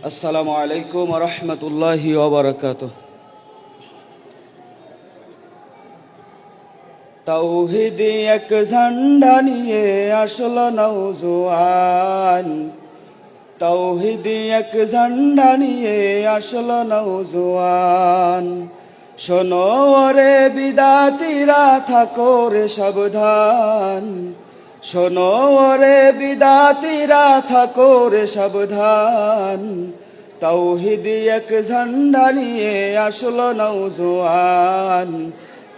আসসালামু আলাইকুম ওয়া রাহমাতুল্লাহি ওয়া বারাকাতুহু। তাওহীদি এক ঝান্ডা নিয়ে আসলো নওজোয়ান, তাওহীদি এক ঝান্ডা নিয়ে আসলো নওজোয়ান। শোনো রে বিদাতিরা, থাকো রে সাবধান। শোনো রে বিদাতিরা, থাকো রে সাবধান। তাওহীদি এক ঝান্ডা নিয়ে আসলো নওজোয়ান,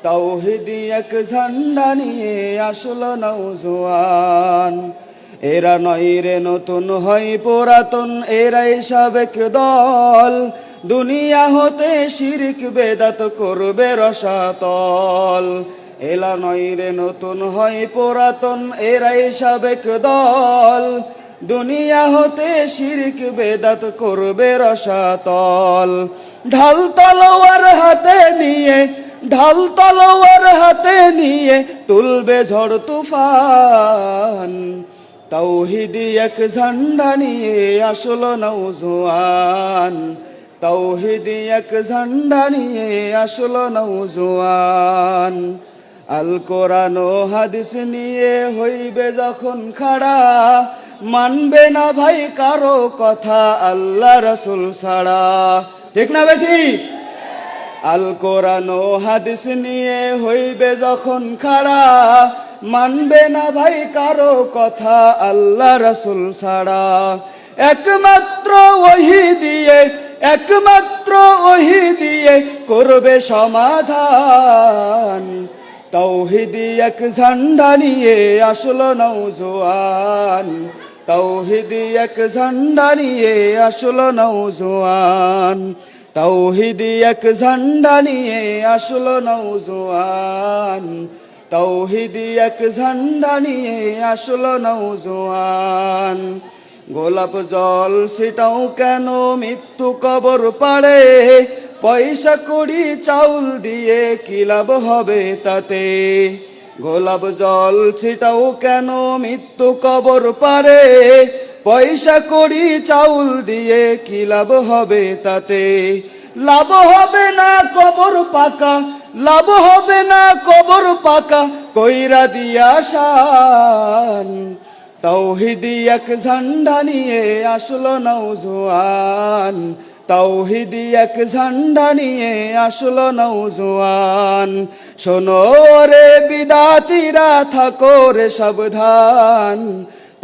তাওহীদি এক ঝান্ডা নিয়ে আসলো নওজোয়ান। এরা নয় রে নতুন হয় পুরাতন, এরাই সাবেক দল। দুনিয়া হতে শিরক বেদাত করবে রসাতল। এলা নয় রে নতুন হয় পুরাতন, এরাই সাবেক দল। দুনিয়া হতে শিরক বেদাত করবে রসাতল। ঢাল তলোয়ার হাতে নিয়ে, ঢাল তলোয়ার হাতে নিয়ে তুলবে ঝড় তুফান। তাওহীদি এক ঝান্ডা নিয়ে আসলো নওজোয়ান, তাওহীদি এক ঝান্ডা নিয়ে আসলো নওজোয়ান। আল কোরআন ও হাদিস নিয়ে হইবে যখন খাড়া, মানবে না ভাই কারো কথা আল্লাহ রাসূল ছাড়া। ঠিক না বেঠি? আল কোরআন ও হাদিস নিয়ে হইবে যখন খাড়া, মানবে না ভাই কারো কথা আল্লাহ রাসূল ছাড়া। একমাত্র ওহী দিয়ে, একমাত্র ওহী দিয়ে করবে সমাধান। তাওহীদি এক ঝান্ডা নিয়ে আসলো নওজোয়ান, তাওহীদি এক ঝান্ডা নিয়ে আসলো নওজোয়ান। তাওহীদি এক ঝান্ডা নিয়ে আসলো নওজোয়ান, তাওহীদি এক ঝান্ডা নিয়ে আসলো নওজোয়ান। গোলাপ জল সেটাও কেন মৃত্যু কবর পাড়ে, পয়সা কড়ি চাউল দিয়ে কি লাভ হবে তাতে। গোলাপ জল সেটাও কেন মৃত্যু কবর পাড়ে, পয়সা কড়ি চাউল দিয়ে কি লাভ হবে তাতে। লাভ হবে না কবর পাকা, লাভ হবে না কবর পাকা কইরা দিয়া শান। তাওহীদি এক ঝান্ডা নিয়ে আসলো নওজোয়ান, তাওহীদি এক ঝান্ডা নিয়ে আসলো নওজোয়ান। শোনো রে বিদাতিরা, থাকো রে সাবধান।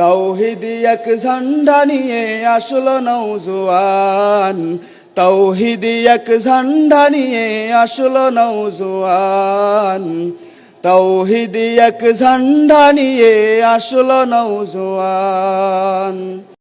তাওহীদি এক ঝান্ডা নিয়ে আসলো নওজোয়ান, তাওহীদি এক ঝান্ডা নিয়ে আসলো নওজোয়ান। তাওহীদি এক ঝান্ডা নিয়ে আসলো নওজোয়ান।